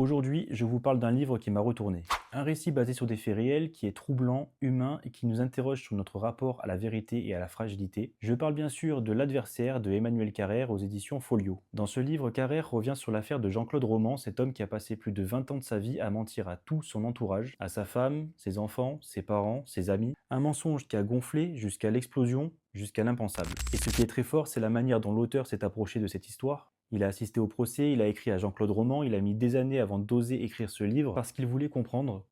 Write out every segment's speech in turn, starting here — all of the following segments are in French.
Aujourd'hui, je vous parle d'un livre qui m'a retourné. Un récit basé sur des faits réels qui est troublant, humain et qui nous interroge sur notre rapport à la vérité et à la fragilité. Je parle bien sûr de L'Adversaire de Emmanuel Carrère aux éditions Folio. Dans ce livre, Carrère revient sur l'affaire de Jean-Claude Roman, cet homme qui a passé plus de 20 ans de sa vie à mentir à tout son entourage, à sa femme, ses enfants, ses parents, ses amis. Un mensonge qui a gonflé jusqu'à l'explosion, jusqu'à l'impensable. Et ce qui est très fort, c'est la manière dont l'auteur s'est approché de cette histoire. Il a assisté au procès, il a écrit à Jean-Claude Roman, il a mis des années avant d'oser écrire ce livre parce qu'il voulait comprendre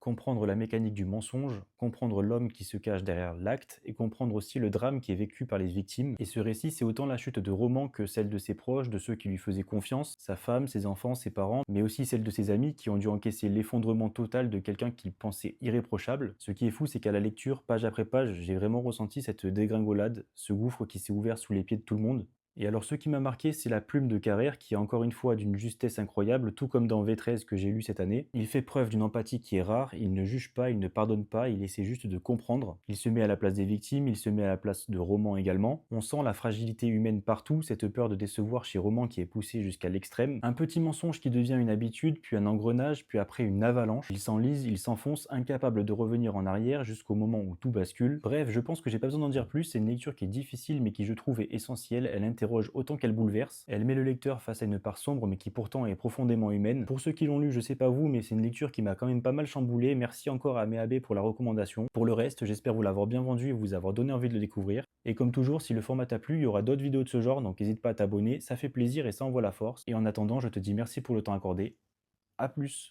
la mécanique du mensonge, comprendre l'homme qui se cache derrière l'acte et comprendre aussi le drame qui est vécu par les victimes. Et ce récit, c'est autant la chute de Roman que celle de ses proches, de ceux qui lui faisaient confiance, sa femme, ses enfants, ses parents, mais aussi celle de ses amis qui ont dû encaisser l'effondrement total de quelqu'un qu'ils pensaient irréprochable. Ce qui est fou, c'est qu'à la lecture, page après page, j'ai vraiment ressenti cette dégringolade, ce gouffre qui s'est ouvert sous les pieds de tout le monde. Et alors ce qui m'a marqué, c'est la plume de Carrère qui est encore une fois d'une justesse incroyable, tout comme dans V13 que j'ai lu cette année. Il fait preuve d'une empathie qui est rare, il ne juge pas, il ne pardonne pas, il essaie juste de comprendre. Il se met à la place des victimes, il se met à la place de Roman également. On sent la fragilité humaine partout, cette peur de décevoir chez Roman qui est poussée jusqu'à l'extrême. Un petit mensonge qui devient une habitude, puis un engrenage, puis après une avalanche. Il s'enlise, il s'enfonce, incapable de revenir en arrière jusqu'au moment où tout bascule. Bref, je pense que j'ai pas besoin d'en dire plus, c'est une lecture qui est difficile mais qui je trouve est essentielle, elle interroge autant qu'elle bouleverse. Elle met le lecteur face à une part sombre mais qui pourtant est profondément humaine. Pour ceux qui l'ont lu, je sais pas vous, mais c'est une lecture qui m'a quand même pas mal chamboulé. Merci encore à Méabé pour la recommandation. Pour le reste, j'espère vous l'avoir bien vendu et vous avoir donné envie de le découvrir. Et comme toujours, si le format t'a plu, il y aura d'autres vidéos de ce genre, donc n'hésite pas à t'abonner, ça fait plaisir et ça envoie la force. Et en attendant, je te dis merci pour le temps accordé. A plus.